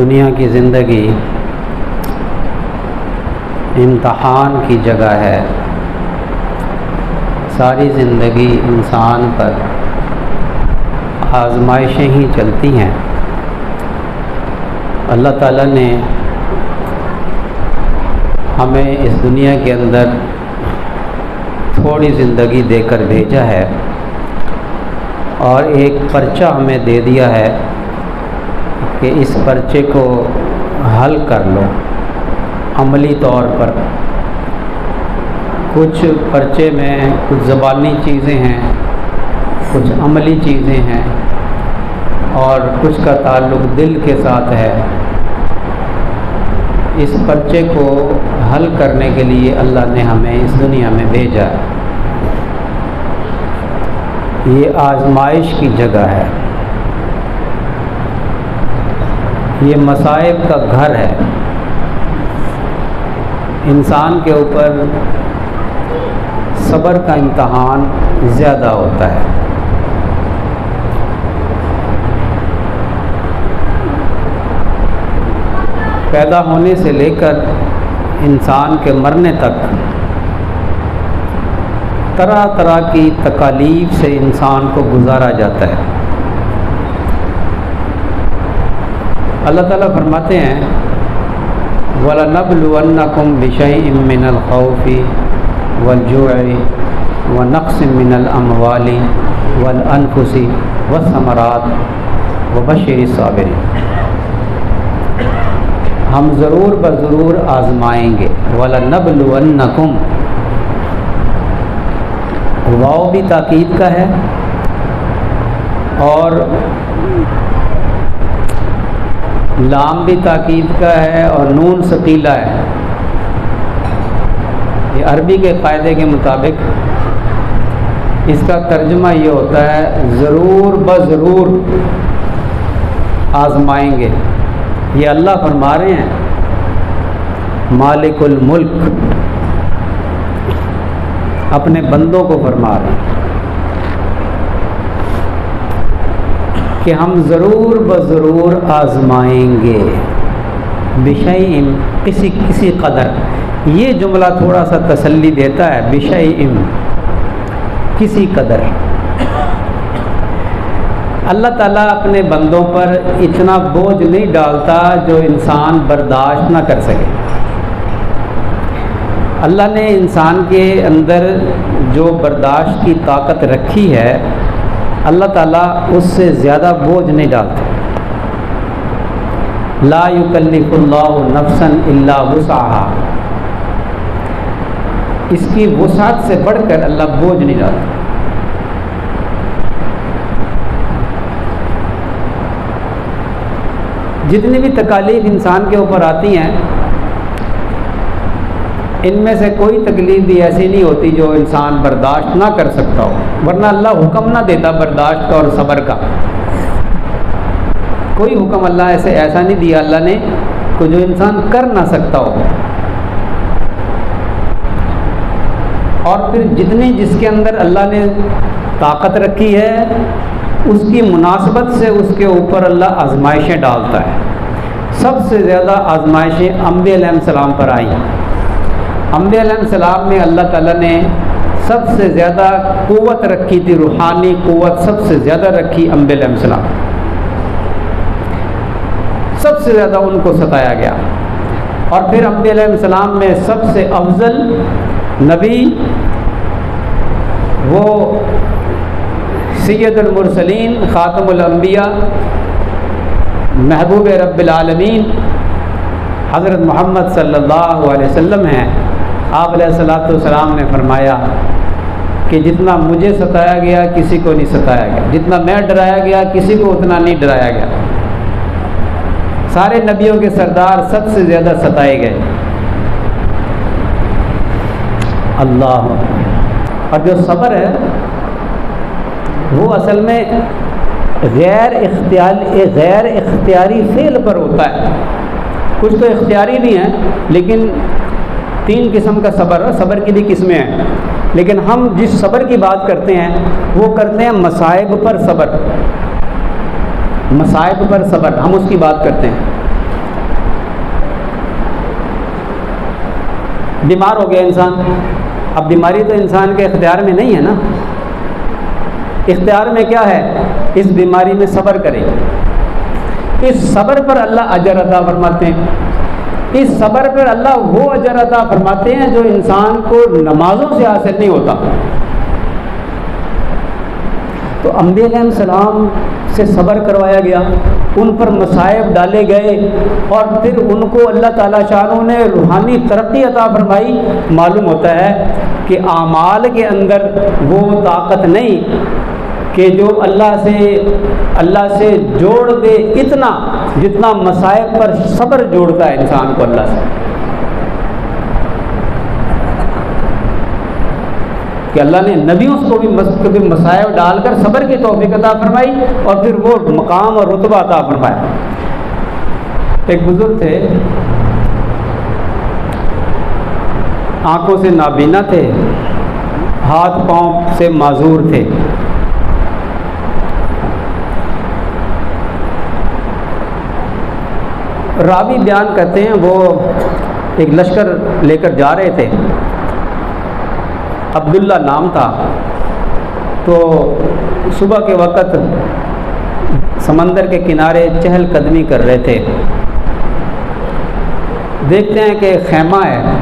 دنیا کی زندگی امتحان کی جگہ ہے۔ ساری زندگی انسان پر آزمائشیں ہی چلتی ہیں۔ اللہ تعالیٰ نے ہمیں اس دنیا کے اندر تھوڑی زندگی دے کر بھیجا ہے اور ایک پرچہ ہمیں دے دیا ہے کہ اس پرچے کو حل کر لو عملی طور پر۔ کچھ پرچے میں کچھ زبانی چیزیں ہیں، کچھ عملی چیزیں ہیں اور کچھ کا تعلق دل کے ساتھ ہے۔ اس پرچے کو حل کرنے کے لیے اللہ نے ہمیں اس دنیا میں بھیجا ہے۔ یہ آزمائش کی جگہ ہے، یہ مصائب کا گھر ہے۔ انسان کے اوپر صبر کا امتحان زیادہ ہوتا ہے۔ پیدا ہونے سے لے کر انسان کے مرنے تک طرح طرح کی تکالیف سے انسان کو گزارا جاتا ہے۔ اللہ تعالیٰ فرماتے ہیں وَلَنَبْلُوَنَّكُمْ بِشَيْءٍ مِّنَ الْخَوْفِ وَالْجُوعِ وَنَقْصٍ مِّنَ الْأَمْوَالِ وَالْأَنفُسِ وَالثَّمَرَاتِ وَبَشِّرِ الصَّابِرِينَ۔ ہم ضرور بضرور آزمائیں گے۔ وَلَنَبْلُوَنَّكُمْ، واو بھی تاکید کا ہے اور لام بھی تاکید کا ہے اور نون ثقیلہ ہے۔ یہ عربی کے قاعدے کے مطابق اس کا ترجمہ یہ ہوتا ہے ضرور بضرور آزمائیں گے۔ یہ اللہ فرما رہے ہیں، مالک الملک اپنے بندوں کو فرما رہے ہیں کہ ہم ضرور بضرور آزمائیں گے۔ بشیء، کسی قدر۔ یہ جملہ تھوڑا سا تسلی دیتا ہے، بشیء، کسی قدر۔ اللہ تعالیٰ اپنے بندوں پر اتنا بوجھ نہیں ڈالتا جو انسان برداشت نہ کر سکے۔ اللہ نے انسان کے اندر جو برداشت کی طاقت رکھی ہے، اللہ تعالیٰ اس سے زیادہ بوجھ نہیں ڈالتا۔ لا یکلف اللہ نفسا الا وسعها، اس کی وسعت سے بڑھ کر اللہ بوجھ نہیں ڈالتا۔ جتنی بھی تکالیف انسان کے اوپر آتی ہیں، ان میں سے کوئی تکلیف بھی ایسی نہیں ہوتی جو انسان برداشت نہ کر سکتا ہو، ورنہ اللہ حکم نہ دیتا برداشت کا اور صبر کا۔ کوئی حکم اللہ ایسا نہیں دیا اللہ نے کہ جو انسان کر نہ سکتا ہو۔ اور پھر جتنی جس کے اندر اللہ نے طاقت رکھی ہے، اس کی مناسبت سے اس کے اوپر اللہ آزمائشیں ڈالتا ہے۔ سب سے زیادہ آزمائشیں انبیاء علیہ السلام پر آئیں۔ انبیاء علیہ السلام میں اللہ تعالیٰ نے سب سے زیادہ قوت رکھی تھی، روحانی قوت سب سے زیادہ رکھی انبیاء علیہ السلام۔ سب سے زیادہ ان کو ستایا گیا۔ اور پھر انبیاء علیہ السلام میں سب سے افضل نبی وہ سید المرسلین، خاتم الانبیاء، محبوب رب العالمین حضرت محمد صلی اللہ علیہ وسلم ہیں۔ آپ علیہ السلام نے فرمایا کہ جتنا مجھے ستایا گیا کسی کو نہیں ستایا گیا، جتنا میں ڈرایا گیا کسی کو اتنا نہیں ڈرایا گیا۔ سارے نبیوں کے سردار سب سے زیادہ ستائے گئے۔ اللہ، اور جو صبر ہے وہ اصل میں غیر اختیاری فعل پر ہوتا ہے۔ کچھ تو اختیاری بھی ہیں، لیکن 3 قسم کا صبر ہے، صبر کی بھی قسمیں ہیں، لیکن ہم جس صبر کی بات کرتے ہیں وہ کرتے ہیں مصائب پر صبر، مصائب پر صبر، ہم اس کی بات کرتے ہیں۔ بیمار ہو گیا انسان، اب بیماری تو انسان کے اختیار میں نہیں ہے نا، اختیار میں کیا ہے؟ اس بیماری میں صبر کرے، اس صبر پر اللہ اجر عطا فرماتے ہیں، اس صبر پر اللہ وہ اجر عطا فرماتے ہیں جو انسان کو نمازوں سے حاصل نہیں ہوتا۔ تو انبیاء علیہ السلام سے صبر کروایا گیا، ان پر مصائب ڈالے گئے، اور پھر ان کو اللہ تعالیٰ شانہ نے روحانی ترقی عطا فرمائی۔ معلوم ہوتا ہے کہ اعمال کے اندر وہ طاقت نہیں کہ جو اللہ سے جوڑ دے اتنا جتنا مصائب پر صبر جوڑتا ہے انسان کو اللہ سے، کہ اللہ نے نبیوں کو بھی مصائب ڈال کر صبر کی توفیق عطا فرمائی اور پھر وہ مقام اور رتبہ عطا فرمایا۔ ایک بزرگ تھے، آنکھوں سے نابینا تھے، ہاتھ پاؤں سے معذور تھے، راوی بیان کرتے ہیں وہ ایک لشکر لے کر جا رہے تھے، عبداللہ نام تھا، تو صبح کے وقت سمندر کے کنارے چہل قدمی کر رہے تھے، دیکھتے ہیں کہ خیمہ ہے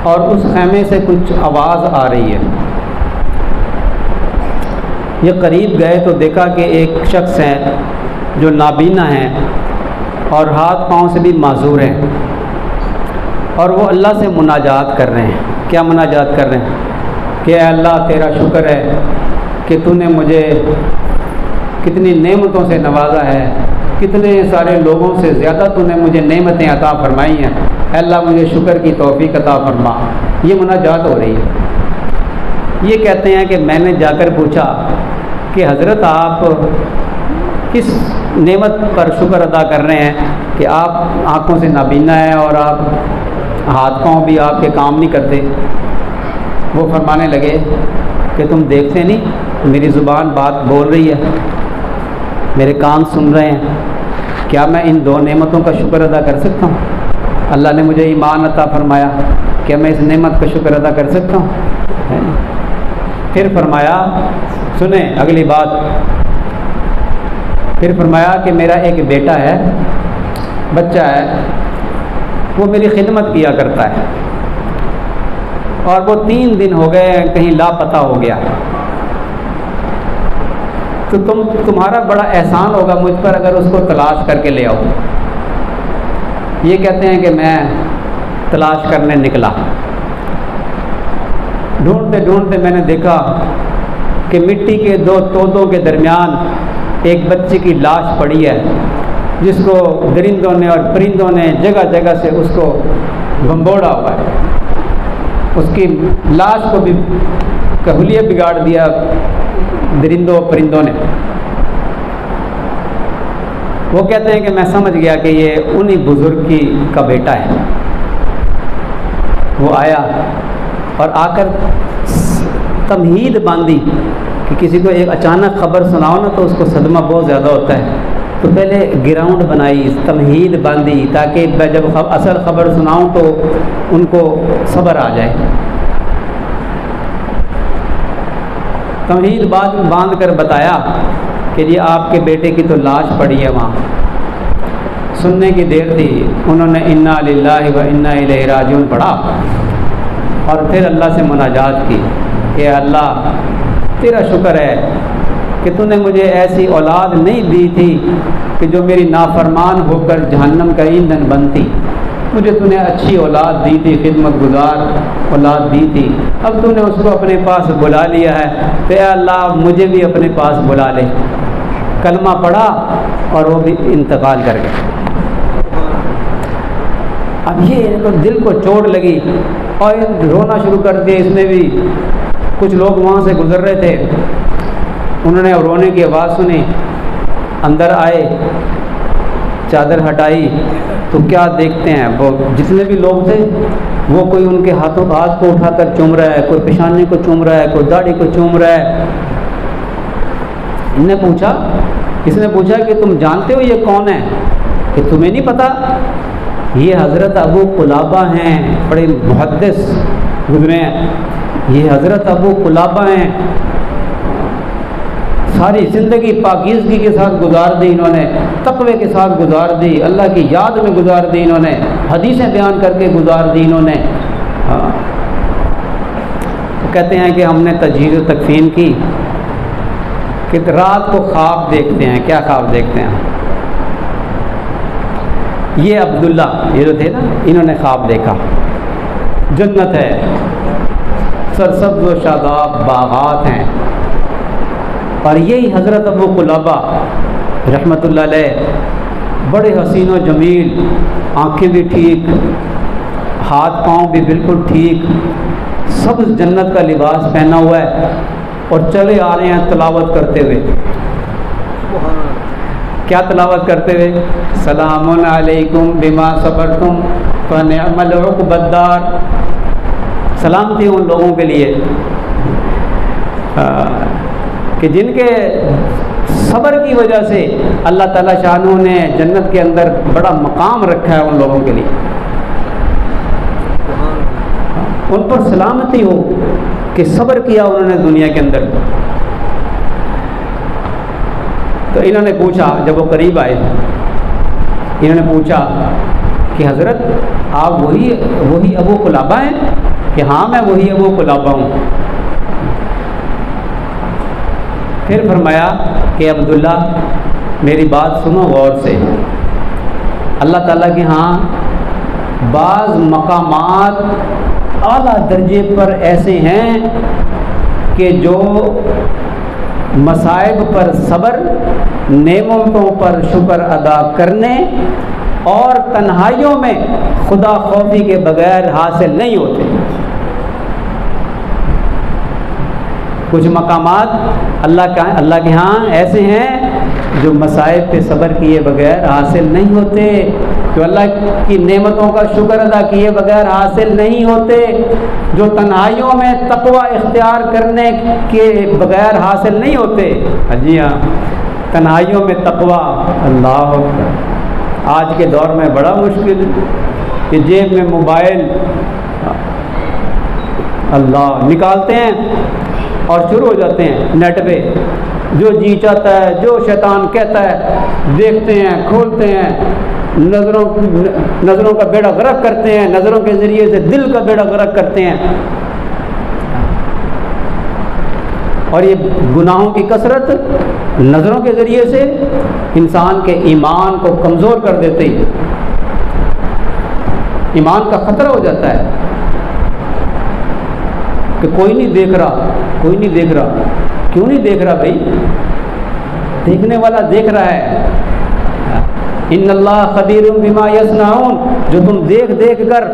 اور اس خیمے سے کچھ آواز آ رہی ہے، یہ قریب گئے تو دیکھا کہ ایک شخص ہے جو نابینا ہیں اور ہاتھ پاؤں سے بھی معذور ہیں، اور وہ اللہ سے مناجات کر رہے ہیں۔ کیا مناجات کر رہے ہیں؟ کہ اے اللہ تیرا شکر ہے کہ تو نے مجھے کتنی نعمتوں سے نوازا ہے، کتنے سارے لوگوں سے زیادہ تو نے مجھے نعمتیں عطا فرمائی ہیں، اے اللہ مجھے شکر کی توفیق عطا فرما۔ یہ مناجات ہو رہی ہے۔ یہ کہتے ہیں کہ میں نے جا کر پوچھا کہ حضرت آپ کس نعمت پر شکر ادا کر رہے ہیں کہ آپ آنکھوں سے نابینا ہیں اور آپ ہاتھ پاؤں بھی آپ کے کام نہیں کرتے؟ وہ فرمانے لگے کہ تم دیکھتے نہیں میری زبان بات بول رہی ہے، میرے کان سن رہے ہیں، کیا میں ان دو نعمتوں کا شکر ادا کر سکتا ہوں؟ اللہ نے مجھے ایمان عطا فرمایا، کیا میں اس نعمت کا شکر ادا کر سکتا ہوں؟ پھر فرمایا، سنیں اگلی بات، پھر فرمایا کہ میرا ایک بیٹا ہے، بچہ ہے، وہ میری خدمت کیا کرتا ہے اور وہ 3 دن ہو گئے کہیں لاپتہ ہو گیا، تو تمہارا بڑا احسان ہوگا مجھ پر اگر اس کو تلاش کر کے لے آؤ۔ یہ کہتے ہیں کہ میں تلاش کرنے نکلا، ڈھونڈتے ڈھونڈتے میں نے دیکھا کہ مٹی کے 2 تودوں کے درمیان ایک بچے کی لاش پڑی ہے، جس کو درندوں نے اور پرندوں نے جگہ جگہ سے اس کو بھمبوڑا ہوا ہے، اس کی لاش کو بھی کہولیے بگاڑ دیا درندوں اور پرندوں نے۔ وہ کہتے ہیں کہ میں سمجھ گیا کہ یہ انہی بزرگ کا بیٹا ہے۔ وہ آیا اور آ کر تمہید باندھی کہ کسی کو ایک اچانک خبر سناؤ نا تو اس کو صدمہ بہت زیادہ ہوتا ہے، تو پہلے گراؤنڈ بنائی، تمہید باندھی، تاکہ میں جب اصل خبر سناؤں تو ان کو صبر آ جائے۔ تمہید باندھ کر بتایا کہ جی آپ کے بیٹے کی تو لاش پڑی ہے وہاں۔ سننے کی دیر تھی، انہوں نے انا للہ و انا الیہ راجعون پڑھا اور پھر اللہ سے مناجات کی کہ اللہ تیرا شکر ہے کہ تو نے مجھے ایسی اولاد نہیں دی تھی کہ جو میری نافرمان ہو کر جہنم کا ایندھن بنتی، مجھے تو نے اچھی اولاد دی تھی، خدمت گزار اولاد دی تھی، اب تو نے اس کو اپنے پاس بلا لیا ہے، تو اے اللہ مجھے بھی اپنے پاس بلا لے۔ کلمہ پڑھا اور وہ بھی انتقال کر گئے۔ اب یہ دل کو چوٹ لگی اور رونا شروع کر دیا اس نے بھی۔ کچھ لوگ وہاں سے گزر رہے تھے، انہوں نے رونے کی آواز سنی، اندر آئے، چادر ہٹائی تو کیا دیکھتے ہیں وہ جتنے بھی لوگ تھے وہ کوئی ان کے ہاتھ کو اٹھا کر چوم رہا ہے، کوئی پیشانی کو چوم رہا ہے، کوئی داڑھی کو چوم رہا ہے۔ اس نے پوچھا کہ تم جانتے ہو یہ کون ہے؟ کہ تمہیں نہیں پتہ یہ حضرت ابو قلابہ ہیں، بڑے محدث گزرے ہیں، یہ حضرت ابو قلابہ ہیں، ساری زندگی پاکیزگی کے ساتھ گزار دی انہوں نے، تقوی کے ساتھ گزار دی، اللہ کی یاد میں گزار دی انہوں نے، حدیثیں بیان کر کے گزار دی انہوں نے۔ کہتے ہیں کہ ہم نے تجہیز و تکفین کی کہ رات کو خواب دیکھتے ہیں۔ کیا خواب دیکھتے ہیں؟ یہ عبداللہ یہ جو تھے نا، انہوں نے خواب دیکھا جنت ہے، سرسبز و شاداب باغات ہیں، اور یہی حضرت ابو قلابہ رحمۃ اللہ علیہ بڑے حسین و جمیل، آنکھیں بھی ٹھیک، ہاتھ پاؤں بھی بالکل ٹھیک، سبز جنت کا لباس پہنا ہوا ہے، اور چلے آ رہے ہیں تلاوت کرتے ہوئے۔ کیا تلاوت کرتے ہوئے؟ سلام علیکم بما صبرتم فنعم العقبی الدار۔ سلامتی ان لوگوں کے لیے کہ جن کے صبر کی وجہ سے اللہ تعالیٰ شانہ نے جنت کے اندر بڑا مقام رکھا ہے ان لوگوں کے لیے، ان پر سلامتی ہو کہ صبر کیا انہوں نے دنیا کے اندر۔ تو انہوں نے پوچھا، جب وہ قریب آئے انہوں نے پوچھا کہ حضرت آپ وہی ابو قلابہ ہیں؟ کہ ہاں میں وہی ابو قلابہ ہوں۔ پھر فرمایا کہ عبداللہ میری بات سنو غور سے، اللہ تعالیٰ کے ہاں بعض مقامات اعلیٰ درجے پر ایسے ہیں کہ جو مصائب پر صبر، نعمتوں پر شکر ادا کرنے اور تنہائیوں میں خدا خوفی کے بغیر حاصل نہیں ہوتے۔ کچھ مقامات اللہ کے ہاں ایسے ہیں جو مصائب پہ صبر کیے بغیر حاصل نہیں ہوتے، جو اللہ کی نعمتوں کا شکر ادا کیے بغیر حاصل نہیں ہوتے، جو تنہائیوں میں تقوی اختیار کرنے کے بغیر حاصل نہیں ہوتے۔ جی ہاں، تنہائیوں میں تقوی، اللہ اکبر۔ آج کے دور میں بڑا مشکل کہ جیب میں موبائل اللہ نکالتے ہیں اور شروع ہو جاتے ہیں نیٹ پہ، جو جی چاہتا ہے، جو شیطان کہتا ہے دیکھتے ہیں، کھولتے ہیں، نظروں کا بیڑا غرق کرتے ہیں، نظروں کے ذریعے سے دل کا بیڑا غرق کرتے ہیں۔ اور یہ گناہوں کی کثرت نظروں کے ذریعے سے انسان کے ایمان کو کمزور کر دیتے ہیں، ایمان کا خطرہ ہو جاتا ہے کہ کوئی نہیں دیکھ رہا، کوئی نہیں دیکھ رہا۔ کیوں نہیں دیکھ رہا بھائی؟ دیکھنے والا دیکھ رہا ہے۔ ان اللہ خبیر بما یصنعون، جو تم دیکھ دیکھ کر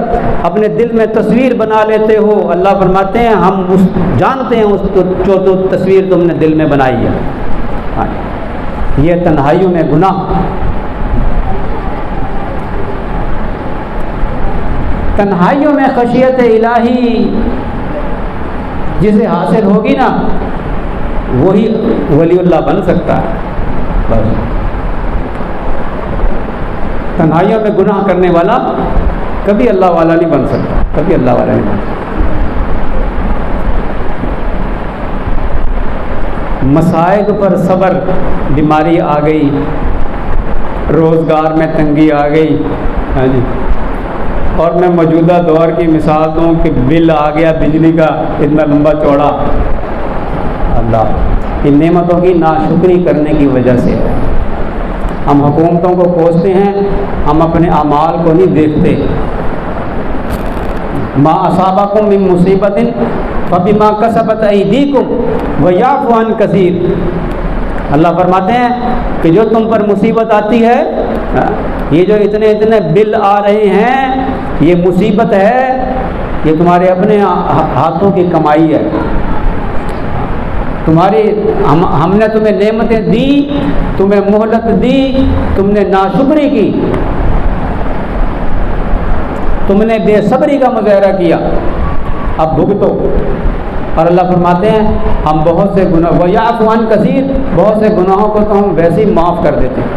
اپنے دل میں تصویر بنا لیتے ہو، اللہ فرماتے ہیں ہم جانتے ہیں اس جو تصویر تم نے دل میں بنائی ہے۔ یہ تنہائیوں میں گناہ، تنہائیوں میں خشیت الہی جسے حاصل ہوگی نا وہی ولی اللہ بن سکتا ہے۔ بس تنہائیوں میں گناہ کرنے والا کبھی اللہ والا نہیں بن سکتا، کبھی اللہ والا نہیں بن سکتا۔ مصائب پر صبر، بیماری آ گئی، روزگار میں تنگی آ گئی، ہاں جی، اور میں موجودہ دور کی مثال دوں کہ بل آ گیا بجلی کا اتنا لمبا چوڑا، اللہ ان نعمتوں کی ناشکری کرنے کی وجہ سے ہم حکومتوں کو کوستے ہیں، ہم اپنے اعمال کو نہیں دیکھتے۔ ما اصابکم من مصیبت فبما کسبت ایدیکم ویعفو عن کثیر۔ اللہ فرماتے ہیں کہ جو تم پر مصیبت آتی ہے، یہ جو اتنے بل آ رہے ہیں، یہ مصیبت ہے، یہ تمہارے اپنے ہاتھوں کی کمائی ہے۔ ہم نے تمہیں نعمتیں دی، تمہیں مہلت دی، تم نے ناشکری کی، تم نے بے صبری کا مظاہرہ کیا، اب بھگتو۔ اور اللہ فرماتے ہیں ہم بہت سے گناہ وَيَعْفُ عَنْ كَثِيرٍ، بہت سے گناہوں کو تو ہم ویسے ہی معاف کر دیتے ہیں۔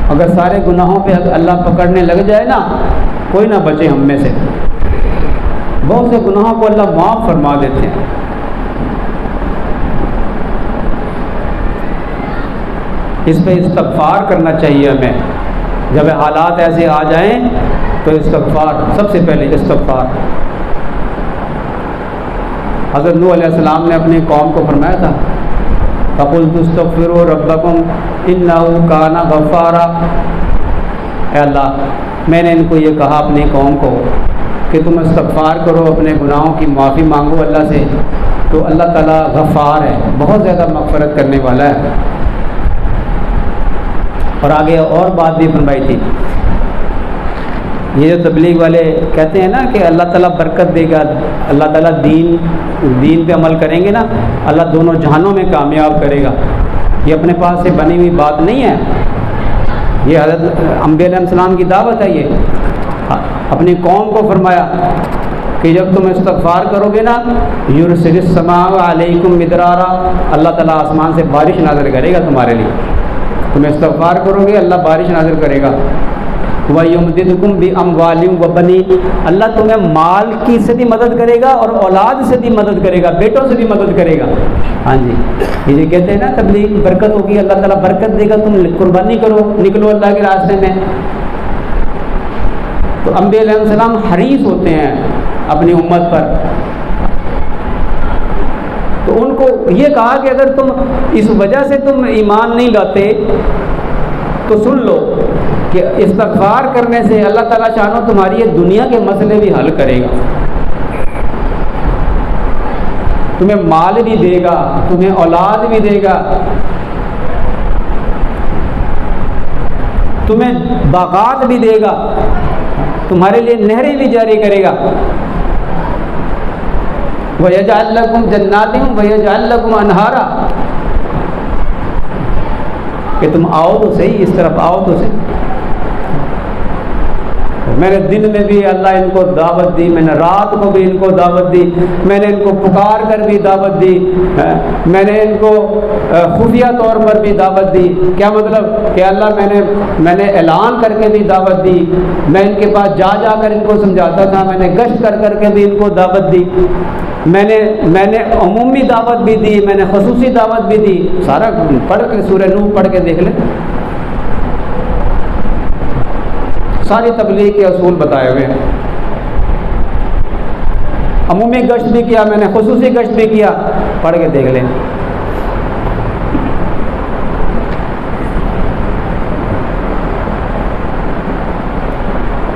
اگر سارے گناہوں پہ اللہ پکڑنے لگ جائے نا، کوئی نہ بچے ہم میں سے۔ بہت سے گناہوں کو اللہ معاف فرما دیتے ہیں۔ اس پہ استغفار کرنا چاہیے ہمیں۔ جب حالات ایسے آ جائیں تو استغفار، سب سے پہلے استغفار۔ حضرت نوح علیہ السلام نے اپنی قوم کو فرمایا تھا، فَقُلْتُ اسْتَغْفِرُوا رَبَّكُمْ إِنَّهُ كَانَ غَفَّارًا۔ اے اللہ، میں نے ان کو یہ کہا اپنی قوم کو کہ تم استغفار کرو، اپنے گناہوں کی معافی مانگو اللہ سے، تو اللہ تعالیٰ غفار ہے، بہت زیادہ مغفرت کرنے والا ہے۔ اور آگے اور بات بھی فرمائی تھی، یہ جو تبلیغ والے کہتے ہیں نا کہ اللہ تعالیٰ برکت دے گا، اللہ تعالیٰ دین پہ عمل کریں گے نا، اللہ دونوں جہانوں میں کامیاب کرے گا، یہ اپنے پاس سے بنی ہوئی بات نہیں ہے، یہ حضرت انبیاء علیہ السلام کی دعوت ہے۔ یہ اپنی قوم کو فرمایا کہ جب تم استغفار کرو گے نا، یرسل السماء علیکم مدرارا، اللہ تعالیٰ آسمان سے بارش نازل کرے گا تمہارے لیے، تم استغفار کرو گے اللہ بارش نازل کرے گا۔ وَيُمْدِدْكُمْ بِأَمْوَالٍ وَبَنِينَ، اللہ تمہیں مال کی سے بھی مدد کرے گا اور اولاد سے بھی مدد کرے گا، بیٹوں سے بھی مدد کرے گا۔ ہاں جی، یہ جو کہتے ہیں نا تبلیغ برکت ہوگی، اللہ تعالیٰ برکت دے گا، تم قربانی کرو، نکلو اللہ کے راستے میں۔ تو انبیاء علیہ السلام حریص ہوتے ہیں اپنی امت پر، تو ان کو یہ کہا کہ اگر تم اس وجہ سے تم ایمان نہیں لاتے تو سن لو کہ استغفار کرنے سے اللہ تعالیٰ شانو تمہاری یہ دنیا کے مسئلے بھی حل کرے گا، تمہیں مال بھی دے گا، تمہیں اولاد بھی دے گا، تمہیں باغات بھی دے گا، تمہارے لیے نہریں بھی جاری کرے گا۔ وَيَجْعَلْ لَكُمْ جَنَّاتٍ وَيَجْعَلْ لَكُمْ أَنْهَارًا، کہ تم آؤ تو صحیح، اس طرف آؤ تو صحیح۔ میں نے دن میں بھی اللہ ان کو دعوت دی، میں نے رات کو بھی ان کو دعوت دی، میں نے ان کو پکار کر بھی دعوت دی، میں نے ان کو خفیہ طور پر بھی دعوت دی۔ کیا مطلب کہ اللہ میں نے اعلان کر کے بھی دعوت دی، میں ان کے پاس جا کر ان کو سمجھاتا تھا، میں نے گشت کر کے بھی ان کو دعوت دی، میں نے عمومی دعوت بھی دی، میں نے خصوصی دعوت بھی دی۔ سارا پڑھ کے سورہ نوح پڑھ کے دیکھ لیں، ساری تبلیغ کے اصول بتائے ہوئے ہیں۔ عمومی گشت بھی کیا میں نے، خصوصی گشت بھی کیا، پڑھ کے دیکھ لیں۔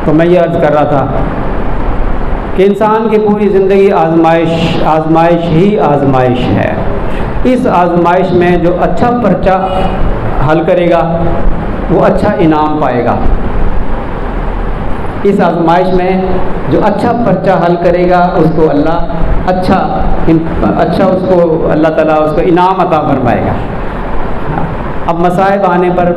تو میں یہ عرض کر رہا تھا کہ انسان کی پوری زندگی آزمائش ہی آزمائش ہے۔ اس آزمائش میں جو اچھا پرچہ حل کرے گا وہ اچھا انعام پائے گا۔ اس آزمائش میں جو اچھا پرچہ حل کرے گا اس کو اللہ اچھا اس کو اللہ تعالیٰ اس کو انعام عطا فرمائے گا۔ اب مصائب آنے پر